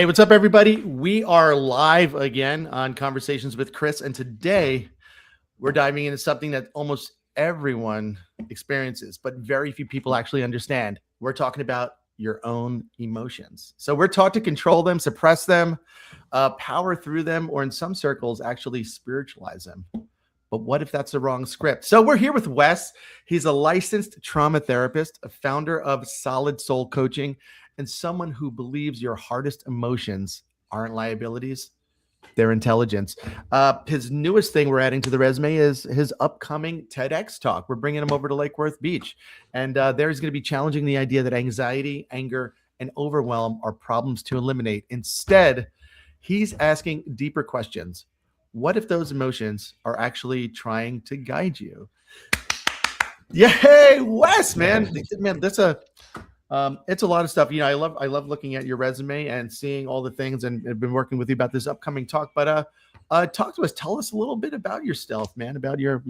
Hey, what's up, everybody? We are live again on Conversations with Chris, and today we're diving into something that almost everyone experiences, but very few people actually understand. We're talking about your own emotions. So we're taught to control them, suppress them, power through them, or in some circles, actually spiritualize them. But what if that's the wrong script? So we're here with Wes. He's a licensed trauma therapist, a founder of SolidSoul Coaching, and someone who believes your hardest emotions aren't liabilities, they're intelligence. His newest thing we're adding to the resume is his upcoming TEDx talk. We're bringing him over to Lake Worth Beach. And there he's going to be challenging the idea that anxiety, anger, and overwhelm are problems to eliminate. Instead, he's asking deeper questions. What if those emotions are actually trying to guide you? Yay, Wes, man. Man, that's it's a lot of stuff. You know, I love looking at your resume and seeing all the things, and I've been working with you about this upcoming talk. But talk to us. Tell us a little bit about yourself, man, about your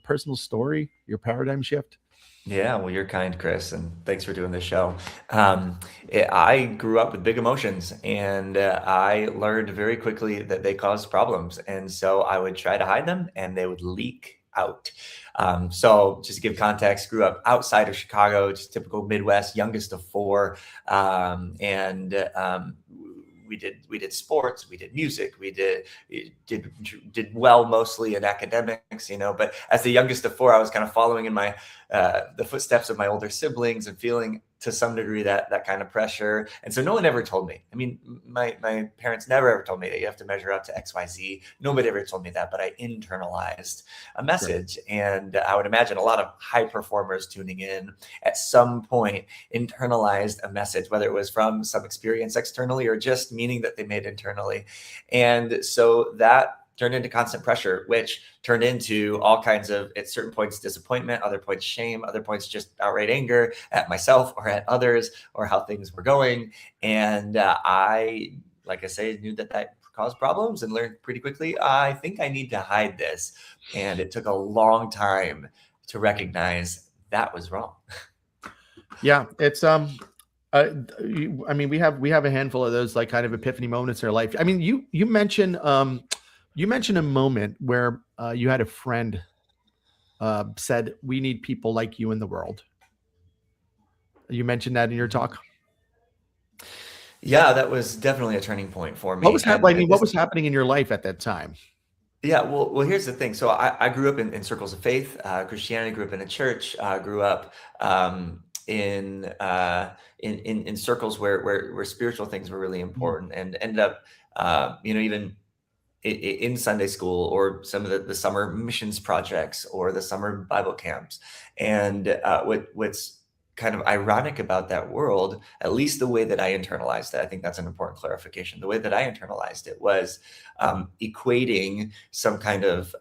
personal story, your paradigm shift. Yeah, well, you're kind, Chris, and thanks for doing this show. I grew up with big emotions, and I learned very quickly that they cause problems. And so I would try to hide them, and they would leak out. So just to give context, grew up outside of Chicago, just typical Midwest, youngest of four, and we did sports, we did music, we did well mostly in academics, but as the youngest of four, I was kind of following in the footsteps of my older siblings and feeling to some degree that kind of pressure. And so no one ever told me. I mean, my parents never ever told me that you have to measure up to XYZ. Nobody ever told me that, but I internalized a message. And I would imagine a lot of high performers tuning in at some point internalized a message, whether it was from some experience externally or just meaning that they made internally. And so that turned into constant pressure, which turned into all kinds of, at certain points, disappointment, other points, shame, other points, just outright anger at myself or at others or how things were going. And like I say, knew that caused problems and learned pretty quickly, I think I need to hide this. And it took a long time to recognize that was wrong. Yeah, it's I mean, we have a handful of those like kind of epiphany moments in our life. I mean, you mentioned a moment where you had a friend said, "We need people like you in the world." You mentioned that in your talk. Yeah, that was definitely a turning point for What me. was happening? I mean, what was happening in your life at that time? Yeah, well, here's the thing. So I grew up in circles of faith, Christianity. Grew up in a church. Grew up in circles where spiritual things were really important, and ended up, even in Sunday school or some of the summer missions projects or the summer Bible camps. And what's kind of ironic about that world, at least the way that I internalized it, I think that's an important clarification. The way that I internalized it was equating some kind of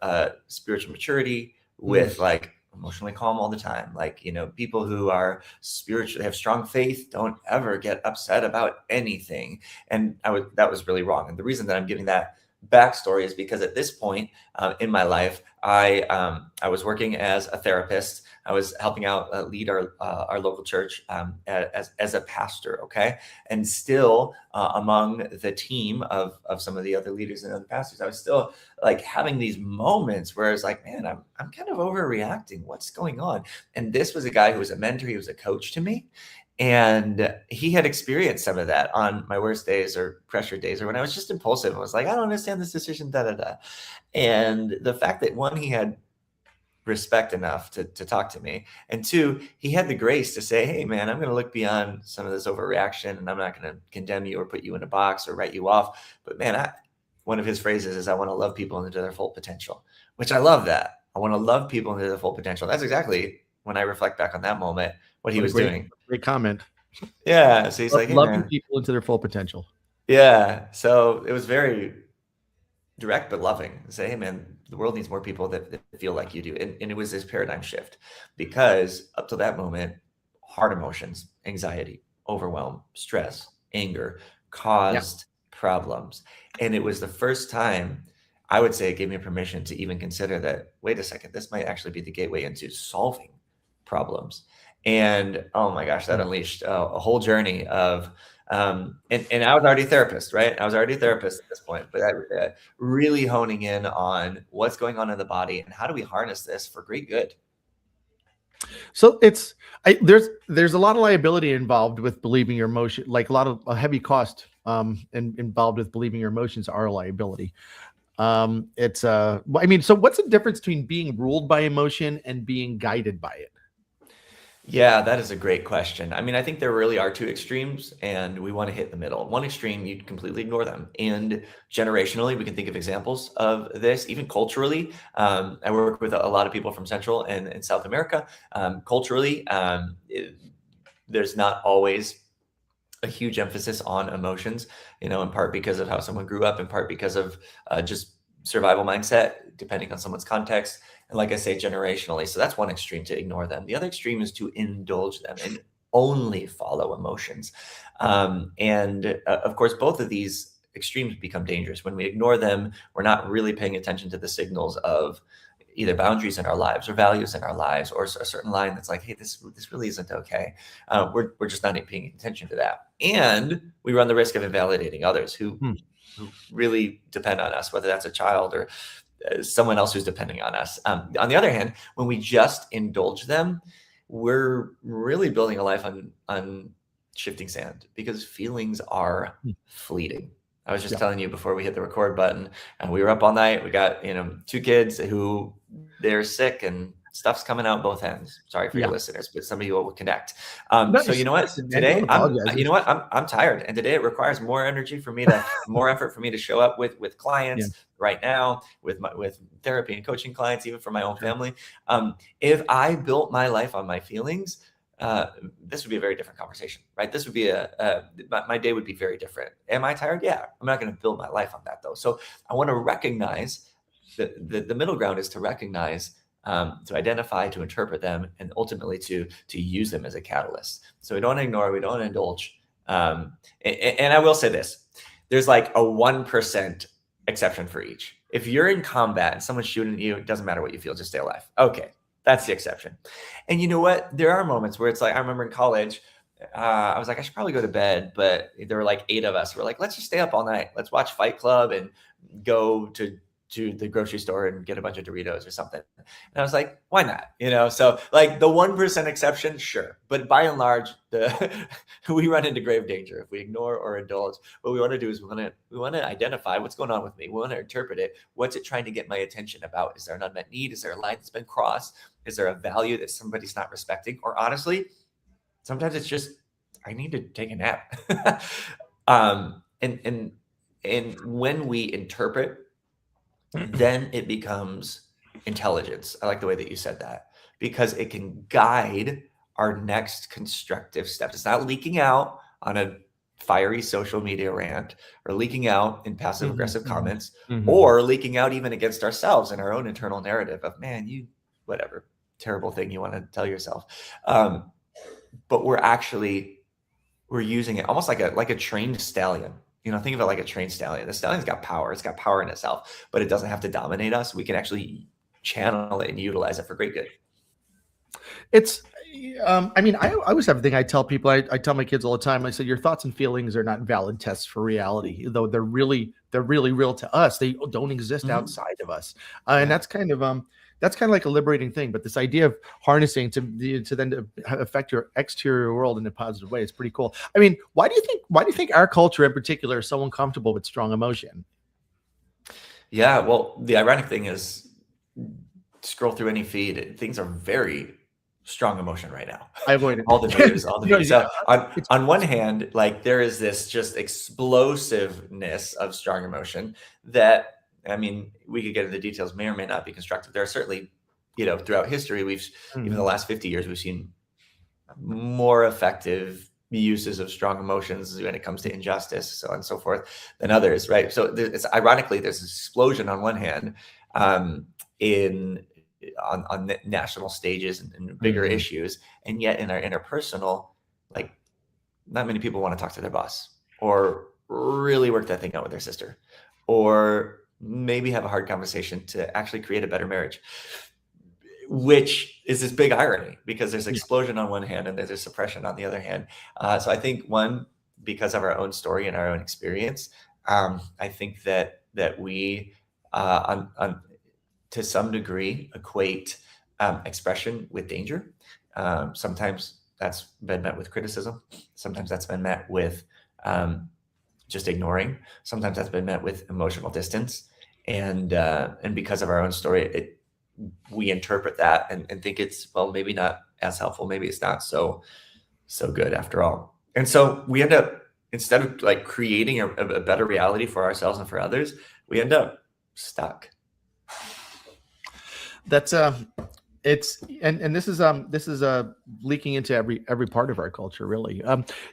spiritual maturity with like emotionally calm all the time. Like, people who are spiritually have strong faith don't ever get upset about anything. And that was really wrong. And the reason that I'm giving that backstory is because at this point in my life, I was working as a therapist. I was helping out lead our local church as a pastor. Okay, and still among the team of some of the other leaders and other pastors, I was still like having these moments where I was like, man, I'm kind of overreacting. What's going on? And this was a guy who was a mentor. He was a coach to me. And he had experienced some of that on my worst days or pressure days, or when I was just impulsive. I was like, I don't understand this decision, da da da. And the fact that one, he had respect enough to talk to me, and two, he had the grace to say, hey man, I'm going to look beyond some of this overreaction, and I'm not going to condemn you or put you in a box or write you off. But man, one of his phrases is, I want to love people into their full potential, which I love that. I want to love people into their full potential. That's exactly, when I reflect back on that moment, what he What a was doing. great comment. Yeah. So he's like, hey Loving man. people into their full potential. Yeah. So it was very direct but loving. Say, hey man, the world needs more people that feel like you do. And it was this paradigm shift, because up to that moment, hard emotions, anxiety, overwhelm, stress, anger Yeah. caused problems. And it was the first time, I would say, it gave me permission to even consider that, wait a second, this might actually be the gateway into solving problems. And oh my gosh, that unleashed a whole journey of And I was already a therapist, right? I was already a therapist at this point, but really honing in on what's going on in the body and how do we harness this for great good. So there's a lot of liability involved with believing your emotion, like a heavy cost involved with believing your emotions are a liability. So what's the difference between being ruled by emotion and being guided by it? Yeah, that is a great question. I mean, I think there really are two extremes, and we want to hit the middle. One extreme, you completely ignore them. And generationally, we can think of examples of this, even culturally. I work with a lot of people from Central and South America. Culturally, there's not always a huge emphasis on emotions, in part because of how someone grew up, in part because of just survival mindset, depending on someone's context. And like I say, generationally. So that's one extreme, to ignore them. The other extreme is to indulge them and only follow emotions. Of course, both of these extremes become dangerous. When we ignore them, we're not really paying attention to the signals of either boundaries in our lives or values in our lives, or a certain line that's like, hey, this really isn't okay. We're just not paying attention to that. And we run the risk of invalidating others who really depend on us, whether that's a child or someone else who's depending on us. On the other hand, when we just indulge them, we're really building a life on shifting sand, because feelings are fleeting. I was just telling you before we hit the record button, and we were up all night. We got, two kids who they're sick and stuff's coming out both ends. Sorry for your listeners, but some of you will connect. So you know what? Today, I'm tired, and today it requires more energy for me more effort for me to show up with clients right now, with therapy and coaching clients, even for my own family. If I built my life on my feelings, this would be a very different conversation, right? This would be my day would be very different. Am I tired? Yeah. I'm not going to build my life on that, though. So I want to recognize the middle ground is to recognize, to identify, to interpret them, and ultimately to use them as a catalyst. So we don't ignore, we don't indulge. And I will say this, there's like a 1% exception for each. If you're in combat and someone's shooting at you, it doesn't matter what you feel, just stay alive. Okay. That's the exception. And you know what? There are moments where it's like, I remember in college, I was like, I should probably go to bed, but there were like 8 of us. We're like, let's just stay up all night. Let's watch Fight Club and go to the grocery store and get a bunch of Doritos or something. And I was like, why not? So like the 1% exception, sure. But by and large, we run into grave danger if we ignore or indulge. What we want to do is we want to identify what's going on with me. We want to interpret it. What's it trying to get my attention about? Is there an unmet need? Is there a line that's been crossed? Is there a value that somebody's not respecting? Or honestly, sometimes it's just, I need to take a nap. And when we interpret, then it becomes intelligence. I like the way that you said that, because it can guide our next constructive steps. It's not leaking out on a fiery social media rant, or leaking out in passive aggressive comments, or leaking out even against ourselves in our own internal narrative of, man, you, whatever terrible thing you want to tell yourself. But we're using it almost like a trained stallion. Think of it like a trained stallion. The stallion's got power. It's got power in itself, but it doesn't have to dominate us. We can actually channel it and utilize it for great good. It's, I always have a thing I tell people, I tell my kids all the time, I say, your thoughts and feelings are not valid tests for reality, though they're really real to us. They don't exist outside of us. And that's kind of like a liberating thing. But this idea of harnessing to then affect your exterior world in a positive way is pretty cool. I mean, why do you think our culture in particular is so uncomfortable with strong emotion? Yeah, well, the ironic thing is, scroll through any feed, things are very strong emotion right now. I avoid it. All the news, all the news. So on one hand, like, there is this just explosiveness of strong emotion that, I mean, we could get into the details, may or may not be constructive. There are certainly, throughout history, even the last 50 years, we've seen more effective uses of strong emotions when it comes to injustice, so on and so forth, than others, right? So it's ironically, there's this explosion on one hand, on national stages and bigger issues, and yet in our interpersonal, like, not many people want to talk to their boss, or really work that thing out with their sister, or maybe have a hard conversation to actually create a better marriage, which is this big irony, because there's explosion on one hand and there's a suppression on the other hand. So I think, one, because of our own story and our own experience, I think that we, to some degree, equate expression with danger. Sometimes that's been met with criticism. Sometimes that's been met with just ignoring. Sometimes that's been met with emotional distance. And because of our own story, we interpret that and think it's, well, maybe not as helpful. Maybe it's not so good after all. And so we end up, instead of like creating a better reality for ourselves and for others, we end up stuck. That's it's and this is leaking into every part of our culture, really.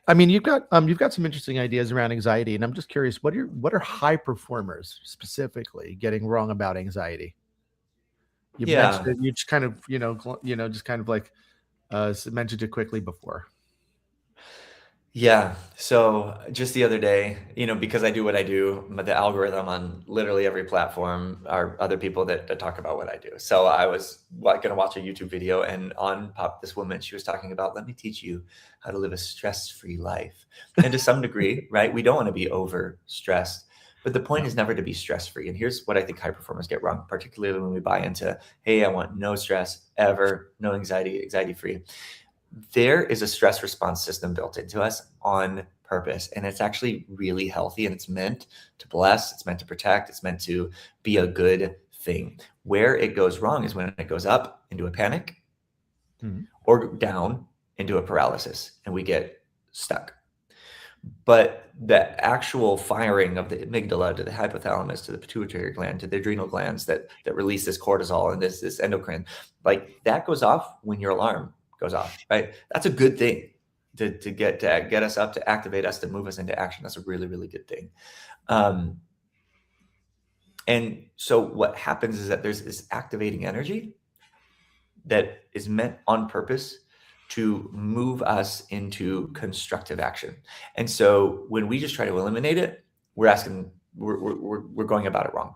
I mean, you've got some interesting ideas around anxiety, and I'm just curious, what are high performers specifically getting wrong about anxiety? You mentioned it, you just kind of just kind of like mentioned it quickly before. Yeah. So just the other day, because I do what I do, the algorithm on literally every platform are other people that talk about what I do. So I was going to watch a YouTube video, and on popped this woman. She was talking about, let me teach you how to live a stress-free life. And to some degree, right, we don't want to be over stressed, but the point is never to be stress-free. And here's what I think high performers get wrong, particularly when we buy into, hey, I want no stress ever, no anxiety, anxiety-free. There is a stress response system built into us on purpose, and it's actually really healthy, and it's meant to bless, it's meant to protect, it's meant to be a good thing. Where it goes wrong is when it goes up into a panic or down into a paralysis, and we get stuck. But the actual firing of the amygdala to the hypothalamus to the pituitary gland to the adrenal glands that release this cortisol and this endocrine, like that goes off when your alarm goes off, right? That's a good thing to get us up, to activate us, to move us into action. That's a really, really good thing. And so what happens is that there's this activating energy that is meant on purpose to move us into constructive action. And so when we just try to eliminate it, we're going about it wrong.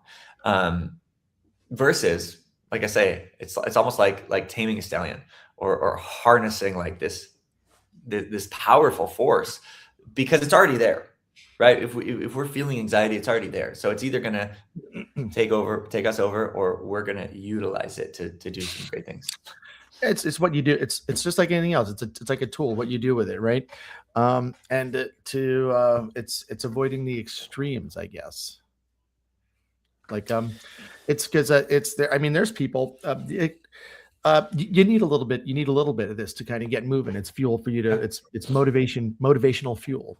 Versus, like I say, it's almost like taming a stallion or harnessing like this powerful force, because it's already there, right? If we're feeling anxiety, it's already there. So it's either gonna take us over, or we're gonna utilize it to do some great things. It's what you do. It's just like anything else. It's like a tool. What you do with it, right? It's avoiding the extremes, I guess. Like it's because it's there. I mean, there's people. You need a little bit. You need a little bit of this to kind of get moving. It's fuel for you to. It's motivational fuel.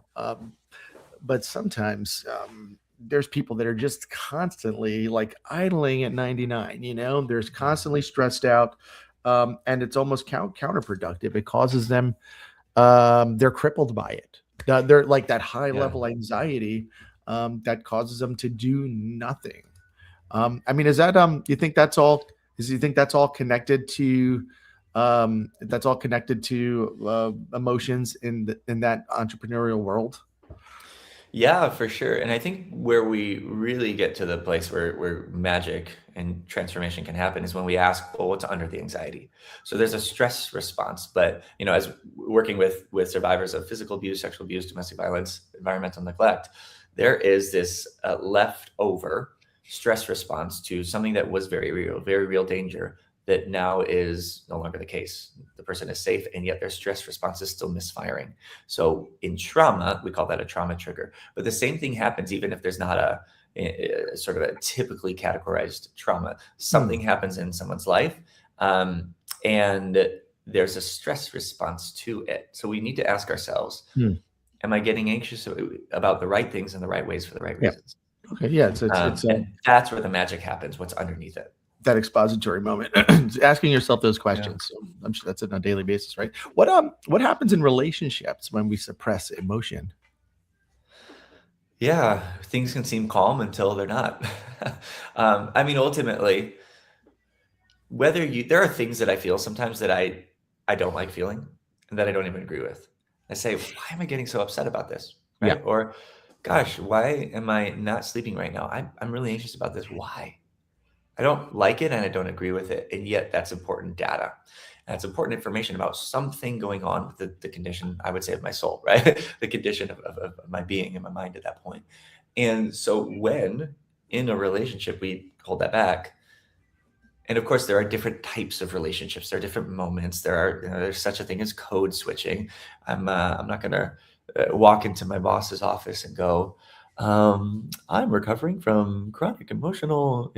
But sometimes there's people that are just constantly like idling at 99. There's constantly stressed out, and it's almost counterproductive. It causes them. They're crippled by it. They're like that high level anxiety that causes them to do nothing. I mean, is that you think that's all? You think that's all connected to emotions in that entrepreneurial world? Yeah, for sure. And I think where we really get to the place where magic and transformation can happen is when we ask, well, what's under the anxiety? So there's a stress response, but as working with survivors of physical abuse, sexual abuse, domestic violence, environmental neglect, there is this leftover stress response to something that was very real danger that now is no longer the case. The person is safe, and yet their stress response is still misfiring. So in trauma, we call that a trauma trigger. But the same thing happens even if there's not a sort of a typically categorized trauma. Something happens in someone's life, and there's a stress response to it. So we need to ask ourselves, am I getting anxious about the right things in the right ways for the right reasons? Okay, yeah, and that's where the magic happens. What's underneath it? That expository moment, asking yourself those questions. So I'm sure that's on a daily basis, right? What happens in relationships when we suppress emotion? Yeah, things can seem calm until they're not. I mean, ultimately, there are things that I feel sometimes that I don't like feeling and that I don't even agree with. I say, why am I getting so upset about this? Right? Yeah. Or, gosh, why am I not sleeping right now? I'm really anxious about this. Why? I don't like it and I don't agree with it. And yet that's important data. That's important information about something going on with the condition, I would say, of my soul, right? The condition of my being and my mind at that point. And so when in a relationship we hold that back, and of course there are different types of relationships, there are different moments, there's such a thing as code switching. I'm not going to walk into my boss's office and go, I'm recovering from chronic emotional,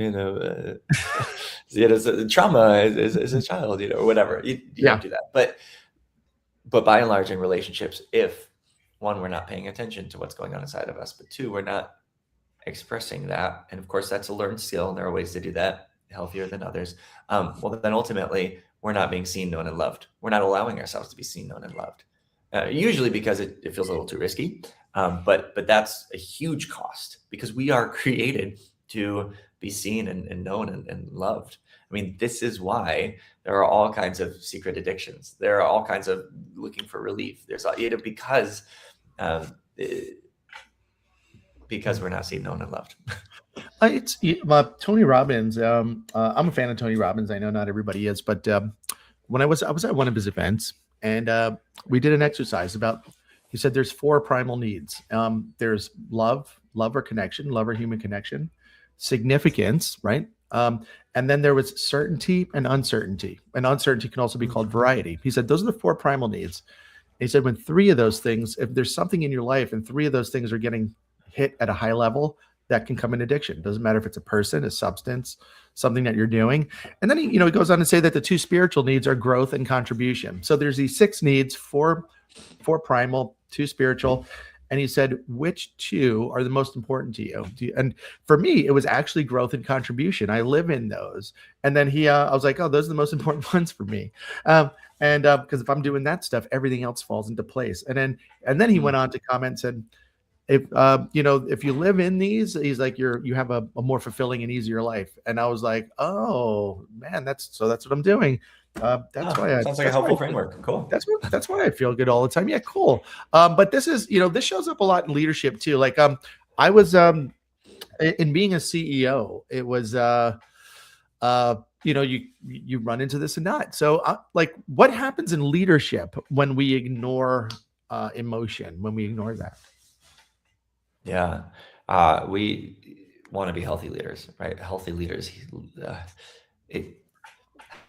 trauma as a child, or whatever. You don't do that. But by and large in relationships, if one, we're not paying attention to what's going on inside of us, but two, we're not expressing that. And of course that's a learned skill. And there are ways to do that healthier than others. Well, then ultimately we're not being seen, known, and loved. We're not allowing ourselves to be seen, known, and loved. Usually because it feels a little too risky. But that's a huge cost because we are created to be seen and known and loved. I mean, this is why there are all kinds of secret addictions. There are all kinds of looking for relief. There's because we're not seen, known, and loved. It's Tony Robbins. I'm a fan of Tony Robbins. I know not everybody is, but when I was at one of his events, and we did an exercise about. He said there's 4 primal needs. There's love or connection, love or human connection, significance, right? And then there was certainty and uncertainty. And uncertainty can also be called variety. He said those are the 4 primal needs. He said when 3 of those things, if there's something in your life and 3 of those things are getting hit at a high level, that can come in addiction. Doesn't matter if it's a person, a substance, something that you're doing. And then he goes on to say that the 2 spiritual needs are growth and contribution. So there's these 6 needs, 4 primal, 2 spiritual. And he said, which 2 are the most important to you? And for me, it was actually growth and contribution. I live in those. And then I was like, oh, those are the most important ones for me. Because if I'm doing that stuff, everything else falls into place. And then he went on to comment and said, if you live in these, he's like, you have a more fulfilling and easier life. And I was like, oh man, that's what I'm doing. That's why sounds like a helpful framework. Cool. That's why I feel good all the time. Yeah, cool. But this is, this shows up a lot in leadership too. Like, I was, in being a CEO, it was, you run into this and that. So like what happens in leadership when we ignore, emotion, when we ignore that? Yeah. We want to be healthy leaders, right? Healthy leaders,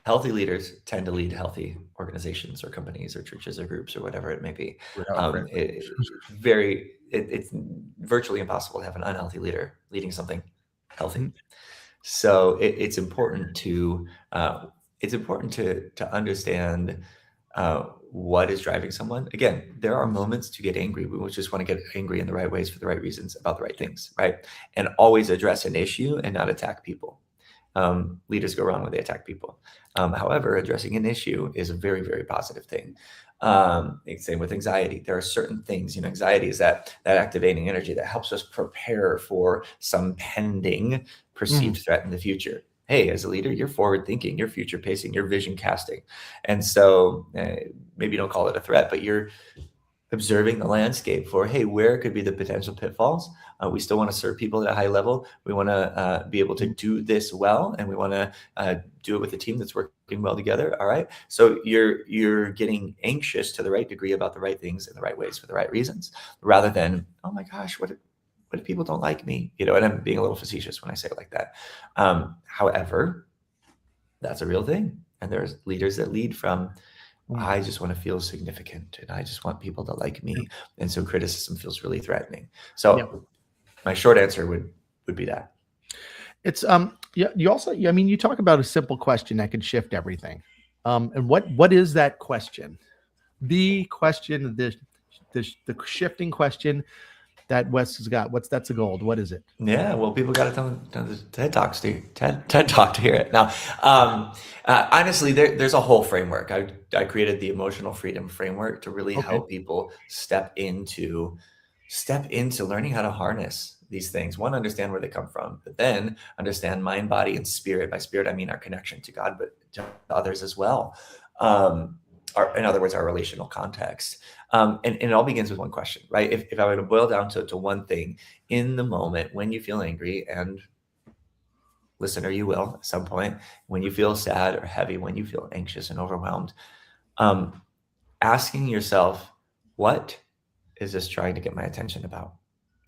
healthy leaders tend to lead healthy organizations or companies or churches or groups or whatever it may be. It's virtually impossible to have an unhealthy leader leading something healthy. Mm-hmm. So it's important to understand what is driving someone. Again, there are moments to get angry. We just want to get angry in the right ways for the right reasons about the right things, right? And always address an issue and not attack people. Leaders go wrong when they attack people. However, addressing an issue is a very, very positive thing. Same with anxiety. There are certain things, anxiety is that activating energy that helps us prepare for some pending perceived threat in the future. Hey, as a leader, you're forward thinking, you're future pacing, you're vision casting. And so maybe you don't call it a threat, but you're observing the landscape for, hey, where could be the potential pitfalls? We still want to serve people at a high level. We want to be able to do this well, and we want to do it with a team that's working well together. All right. So you're getting anxious to the right degree about the right things in the right ways for the right reasons, rather than, oh my gosh, what if people don't like me? And I'm being a little facetious when I say it like that. However, that's a real thing. And there's leaders that lead from, I just want to feel significant and I just want people to like me. And so criticism feels really threatening. So my short answer would be that. It's, you also, you talk about a simple question that can shift everything. And what is that question? The question, the shifting question that Wes has got, that's a gold. What is it? Yeah, well, people got to tell the TED Talk to hear it. Now, honestly, there's a whole framework. I created the emotional freedom framework to really help people step into learning how to harness these things. One, understand where they come from, but then understand mind, body, and spirit. By spirit, I mean our connection to God, but to others as well. In other words, our relational context. And it all begins with one question, right? If I were to boil down to one thing in the moment when you feel angry, and listener, you will at some point, when you feel sad or heavy, when you feel anxious and overwhelmed, asking yourself, what is this trying to get my attention about?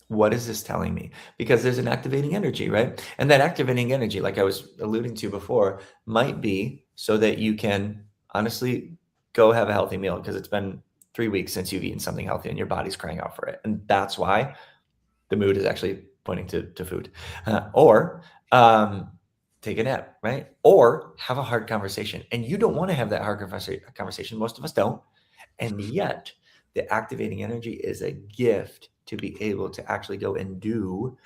What is this telling me? Because there's an activating energy, right? And that activating energy, like I was alluding to before, might be so that you can honestly go have a healthy meal, because it's been 3 weeks since you've eaten something healthy and your body's crying out for it. And that's why the mood is actually pointing to food. Or take a nap, right? Or have a hard conversation. And you don't want to have that hard conversation. Most of us don't. And yet, the activating energy is a gift to be able to actually go and do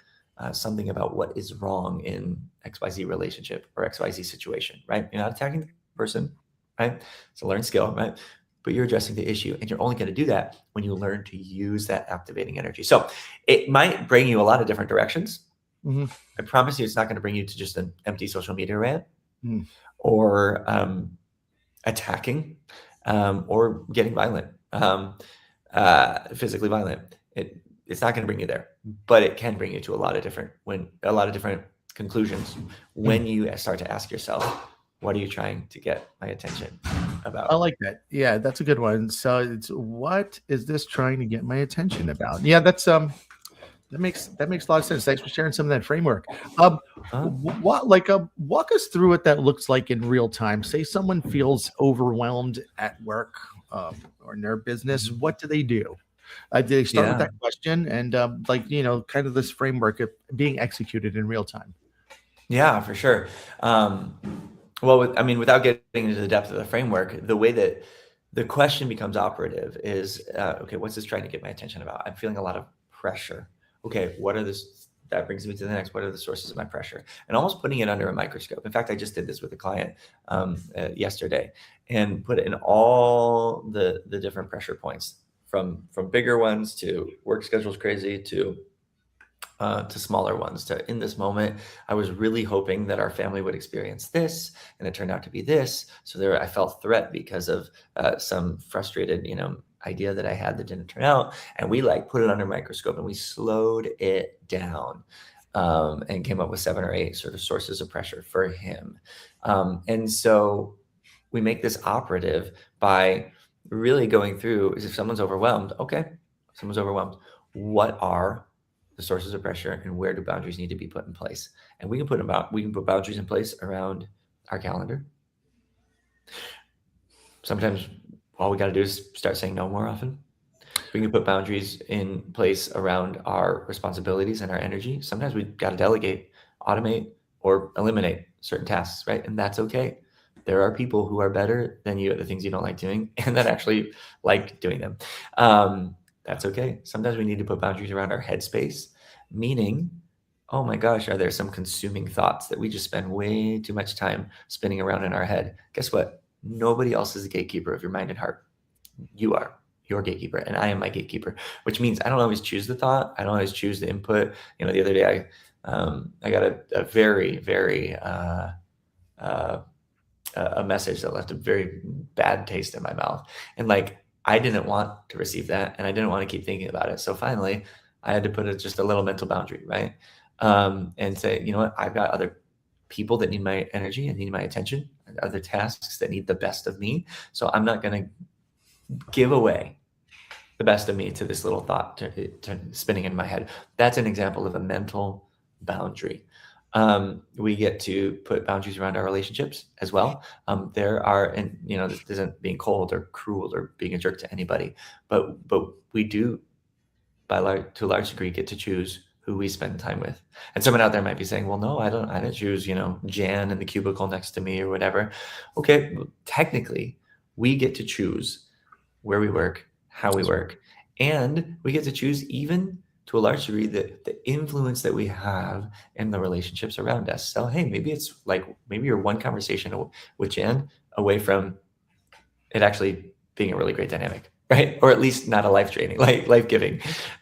something about what is wrong in XYZ relationship or XYZ situation, right? You're not attacking the person, right? It's a learned skill, right? But you're addressing the issue, and you're only going to do that when you learn to use that activating energy. So it might bring you a lot of different directions. Mm-hmm. I promise you, it's not going to bring you to just an empty social media rant Mm. or attacking or getting violent, physically violent. It's not going to bring you there, but it can bring you to a lot of different conclusions when you start to ask yourself, what are you trying to get my attention about? I like that. Yeah, that's a good one. So it's, what is this trying to get my attention about? Yeah, that's that makes a lot of sense. Thanks for sharing some of that framework. Walk us through what that looks like in real time. Say someone feels overwhelmed at work or in their business. What do they do? Did they start with that question and kind of this framework of being executed in real time? Yeah, for sure. Well, without getting into the depth of the framework, the way that the question becomes operative is, okay, what's this trying to get my attention about? I'm feeling a lot of pressure. Okay, that brings me to the next, what are the sources of my pressure? And almost putting it under a microscope. In fact, I just did this with a client yesterday, and put in all the different pressure points, from bigger ones to work schedule's crazy to smaller ones, to in this moment, I was really hoping that our family would experience this, and it turned out to be this. So I felt threat because of some frustrated, idea that I had that didn't turn out. And we put it under a microscope, and we slowed it down and came up with 7 or 8 sort of sources of pressure for him. And so we make this operative by really going through, if someone's overwhelmed, okay, someone's overwhelmed. What are the sources of pressure, and where do boundaries need to be put in place? And we can put boundaries in place around our calendar. Sometimes all we got to do is start saying no more often. We can put boundaries in place around our responsibilities and our energy. Sometimes we got to delegate, automate, or eliminate certain tasks, right? And that's okay. There are people who are better than you at the things you don't like doing, and that actually like doing them. That's okay. Sometimes we need to put boundaries around our headspace, meaning, oh my gosh, are there some consuming thoughts that we just spend way too much time spinning around in our head? Guess what? Nobody else is the gatekeeper of your mind and heart. You are your gatekeeper, and I am my gatekeeper, which means I don't always choose the thought. I don't always choose the input. The other day I got a very, very a message that left a very bad taste in my mouth. And I didn't want to receive that, and I didn't want to keep thinking about it. So finally, I had to put just a little mental boundary, right? And say, you know what? I've got other people that need my energy and need my attention, and other tasks that need the best of me. So I'm not going to give away the best of me to this little thought to spinning in my head. That's an example of a mental boundary. We get to put boundaries around our relationships as well. This isn't being cold or cruel or being a jerk to anybody, but we do, to a large degree, get to choose who we spend time with. And someone out there might be saying, well, no, I didn't choose, Jan in the cubicle next to me or whatever. Okay, well, technically, we get to choose where we work, how we work, and we get to choose, even to a large degree, the influence that we have in the relationships around us. So, hey, maybe it's maybe you're one conversation with Jan away from it actually being a really great dynamic, right? Or at least not a life-giving,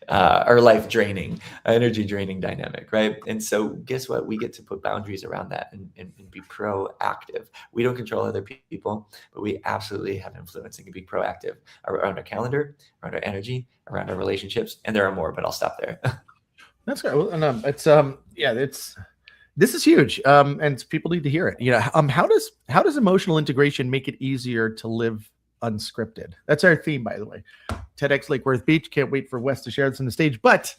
or life-draining, energy draining dynamic, right? And so guess what? We get to put boundaries around that and be proactive. We don't control other people, but we absolutely have influence and can be proactive around our calendar, around our energy, around our relationships. And there are more, but I'll stop there. That's great. And This is huge, and people need to hear it. How does emotional integration make it easier to live unscripted? That's our theme, by the way. TEDx Lake Worth Beach. Can't wait for Wes to share this on the stage. But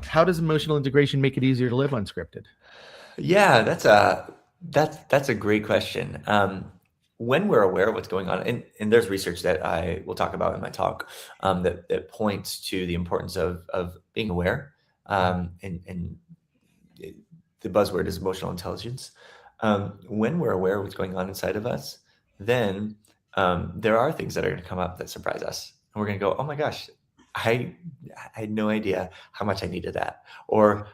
how does emotional integration make it easier to live unscripted? Yeah, that's a great question. When we're aware of what's going on, and there's research that I will talk about in my talk, that points to the importance of being aware, and the buzzword is emotional intelligence. When we're aware of what's going on inside of us, then there are things that are going to come up that surprise us. And we're going to go, oh my gosh, I had no idea how much I needed that. Or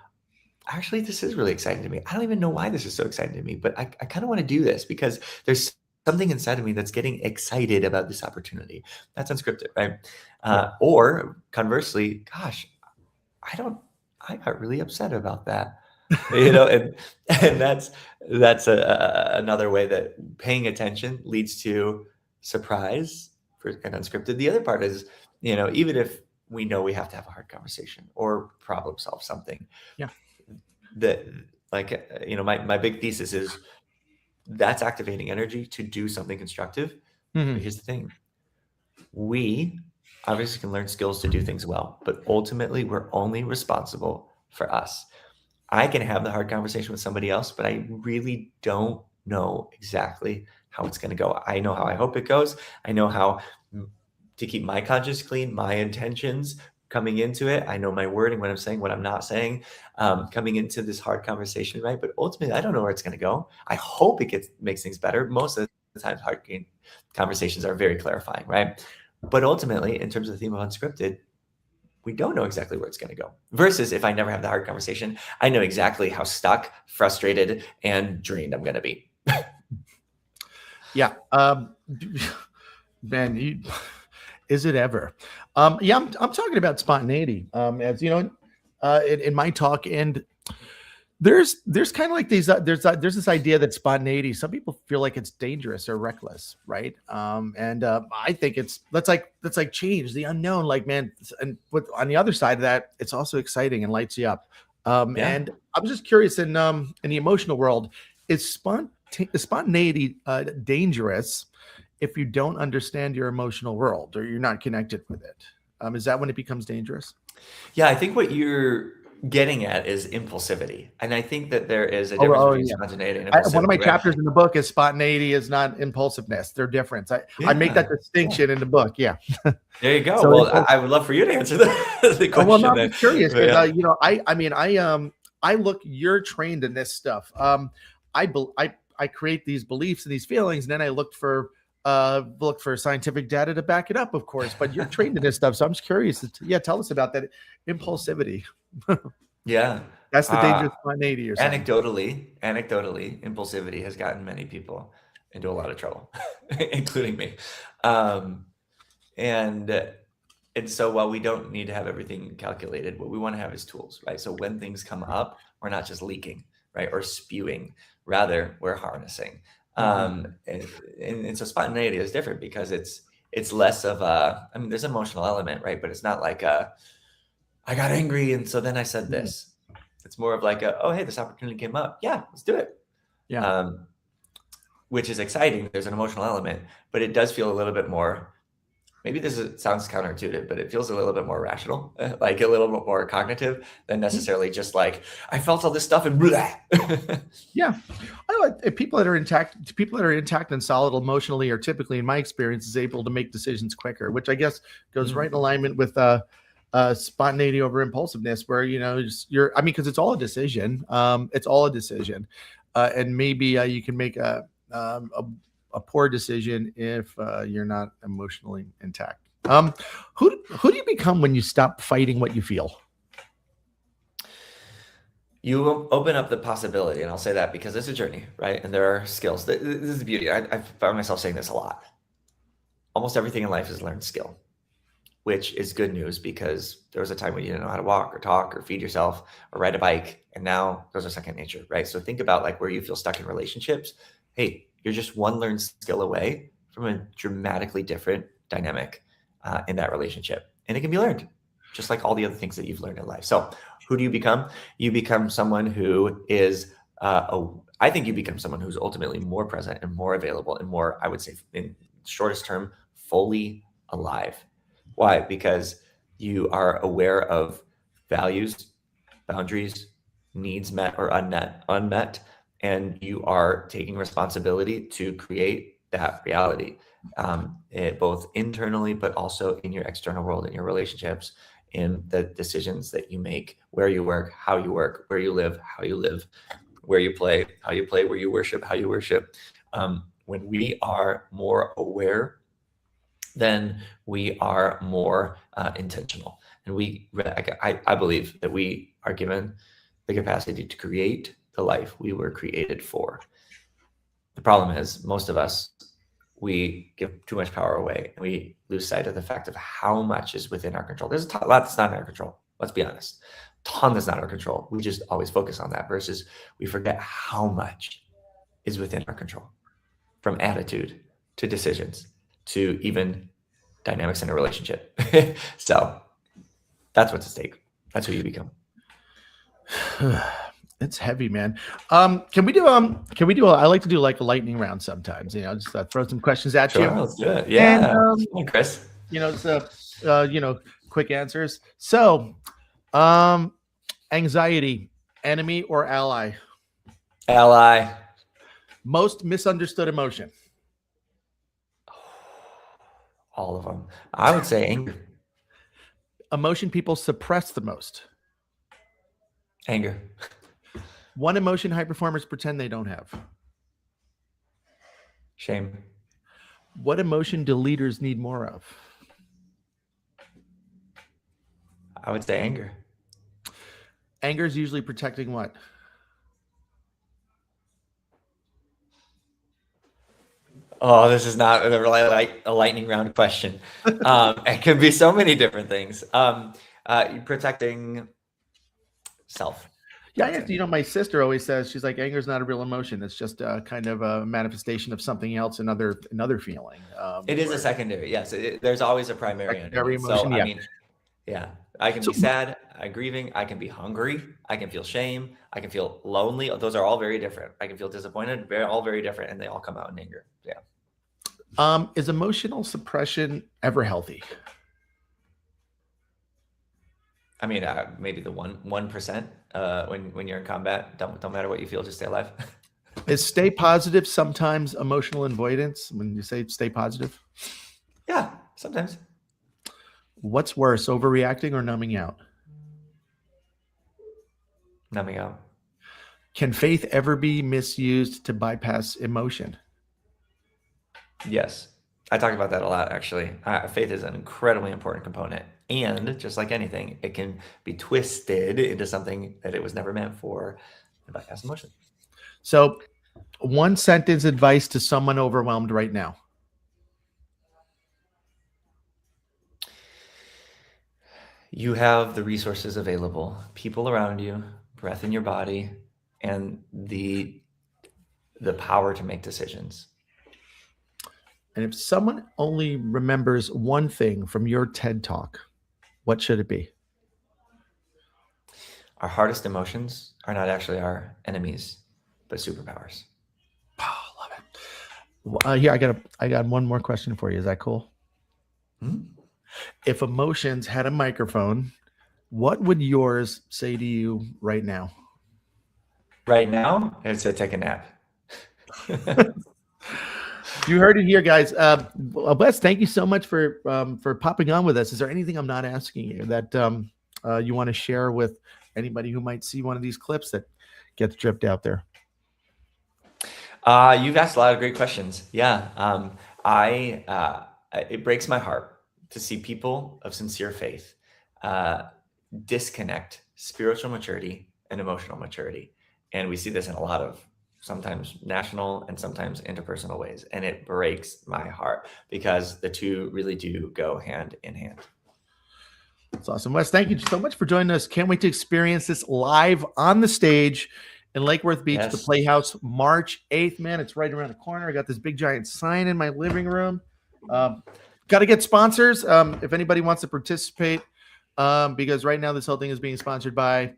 actually, this is really exciting to me. I don't even know why this is so exciting to me, but I kind of want to do this because there's something inside of me that's getting excited about this opportunity. That's unscripted, right? Or conversely, gosh, I got really upset about that. And that's another way that paying attention leads to surprise and unscripted. The other part is, even if we know we have to have a hard conversation or problem solve something, that my big thesis is that's activating energy to do something constructive. But here's the thing. We obviously can learn skills to do things well, but ultimately we're only responsible for us. I can have the hard conversation with somebody else, but I really don't know exactly how it's going to go. I know how I hope it goes. I know how to keep my conscience clean, my intentions coming into it. I know my wording, what I'm saying, what I'm not saying, coming into this hard conversation, right? But ultimately, I don't know where it's going to go. I hope it makes things better. Most of the time, hard conversations are very clarifying, right? But ultimately, in terms of the theme of unscripted, we don't know exactly where it's going to go. Versus if I never have the hard conversation, I know exactly how stuck, frustrated, and drained I'm going to be. Yeah. Man, is it ever? I'm talking about spontaneity, as you know, in my talk, and there's kind of like these, there's this idea that spontaneity, some people feel like it's dangerous or reckless, right? I think that's like change, the unknown, like, man. And on the other side of that, it's also exciting and lights you up. And I'm just curious, in the emotional world, is spontaneity dangerous if you don't understand your emotional world or you're not connected with it? Is that when it becomes dangerous? Yeah, I think what you're getting at is impulsivity. And I think that there is a difference between spontaneity and impulsivity. One of my chapters in the book is spontaneity is not impulsiveness. They're different. I make that distinction in the book. Yeah. There you go. So well, I would love for you to answer the question. Well, I'm curious because you're trained in this stuff. I create these beliefs and these feelings, and then I look for scientific data to back it up, of course. But you're trained in this stuff, so I'm just curious. Tell us about that impulsivity. Yeah, that's the dangerous spontaneity. Or something. Anecdotally, impulsivity has gotten many people into a lot of trouble, including me. And so while we don't need to have everything calculated, what we want to have is tools, right? So when things come up, we're not just leaking, right, or spewing. Rather, we're harnessing. And so spontaneity is different because it's less of there's an emotional element, right? But it's not like I got angry and so then I said this. It's more of like oh, hey, this opportunity came up. Yeah, let's do it. Yeah. Which is exciting. There's an emotional element, but it does feel a little bit more, maybe sounds counterintuitive, but it feels a little bit more rational, like a little bit more cognitive than necessarily just like, I felt all this stuff and blah. Yeah. I like people that are intact and solid emotionally are typically, in my experience, is able to make decisions quicker, which I guess goes right in alignment with spontaneity over impulsiveness, where, because it's all a decision. It's all a decision. And maybe you can make a poor decision if you're not emotionally intact. Who do you become when you stop fighting what you feel? You open up the possibility, and I'll say that because it's a journey, right? And there are skills. This is the beauty. I found myself saying this a lot. Almost everything in life is learned skill, which is good news because there was a time when you didn't know how to walk or talk or feed yourself or ride a bike. And now those are second nature, right? So think about like where you feel stuck in relationships. Hey, you're just one learned skill away from a dramatically different dynamic in that relationship. And it can be learned, just like all the other things that you've learned in life. So Who do you become? You become someone who is, I think you become someone who's ultimately more present and more available and more, I would say, in shortest term, fully alive. Why? Because you are aware of values, boundaries, needs met or unmet, and you are taking responsibility to create that reality, both internally, but also in your external world, in your relationships, in the decisions that you make, where you work, how you work, where you live, how you live, where you play, how you play, where you worship, how you worship. When we are more aware, then we are more intentional. And I believe that we are given the capacity to create the life we were created for. The problem is, most of us, we give too much power away, and we lose sight of the fact of how much is within our control. There's a lot that's not in our control. Let's be honest. A ton that's not in our control. We just always focus on that versus we forget how much is within our control, from attitude to decisions to even dynamics in a relationship. So that's what's at stake. That's who you become. It's heavy, man. Can we do I like to do like a lightning round sometimes, just throw some questions at you. Let's do it. Yeah. And, Chris. Quick answers. So, anxiety, enemy or ally? Ally. Most misunderstood emotion? All of them. I would say anger. Emotion people suppress the most? Anger. One emotion high performers pretend they don't have? Shame. What emotion do leaders need more of? I would say anger. Anger is usually protecting what? Oh, this is not a lightning round question. It could be so many different things. Protecting self. Yeah, my sister always says, she's like, anger is not a real emotion. It's just kind of a manifestation of something else, another feeling. It is a secondary. Yes, there's always a primary emotion. So, yeah. I mean, yeah, I can be sad, grieving. I can be hungry. I can feel shame. I can feel lonely. Those are all very different. I can feel disappointed. All very different, and they all come out in anger. Yeah. Is emotional suppression ever healthy? I mean, maybe the 1%. When you're in combat, don't matter what you feel, just stay alive. Is stay positive sometimes emotional avoidance when you say stay positive? Yeah, sometimes. What's worse, overreacting or numbing out? Numbing out. Can faith ever be misused to bypass emotion? Yes. I talk about that a lot, actually. Faith is an incredibly important component. And just like anything, it can be twisted into something that it was never meant for and bypass emotion. So, one sentence advice to someone overwhelmed right now. You have the resources available, people around you, breath in your body, and the power to make decisions. And if someone only remembers one thing from your TED Talk, what should it be? Our hardest emotions are not actually our enemies, but superpowers. Oh, love it. Here, I got one more question for you. Is that cool? Mm-hmm. If emotions had a microphone, what would yours say to you right now? Right now, it's to take a nap. You heard it here, guys. Wes, thank you so much for popping on with us. Is there anything I'm not asking you that you want to share with anybody who might see one of these clips that gets dripped out there? You've asked a lot of great questions. Yeah. It breaks my heart to see people of sincere faith disconnect spiritual maturity and emotional maturity. And we see this in a lot of sometimes national and sometimes interpersonal ways. And it breaks my heart because the two really do go hand in hand. That's awesome. Wes, thank you so much for joining us. Can't wait to experience this live on the stage in Lake Worth Beach, the Playhouse, March 8th. Man, it's right around the corner. I got this big giant sign in my living room. Got to get sponsors. If anybody wants to participate, because right now this whole thing is being sponsored by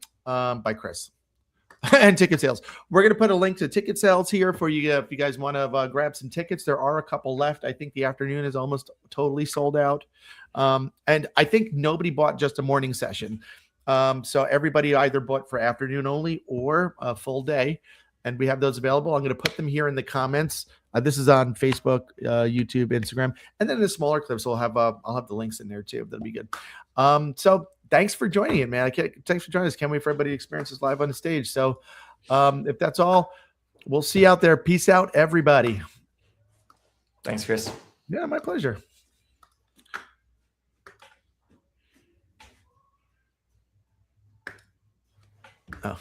Chris and ticket sales. We're going to put a link to ticket sales here for you if you guys want to grab some tickets. There are a couple left. I think the afternoon is almost totally sold out. And I think nobody bought just a morning session. So everybody either bought for afternoon only or a full day. And we have those available. I'm going to put them here in the comments. This is on Facebook, YouTube, Instagram, and then the smaller clips. I'll have the links in there too. That'll be good. So thanks for joining it, man. Thanks for joining us. Can't wait for everybody to experience this live on the stage. So if that's all, we'll see you out there. Peace out, everybody. Thanks, Chris. Yeah, my pleasure. Oh.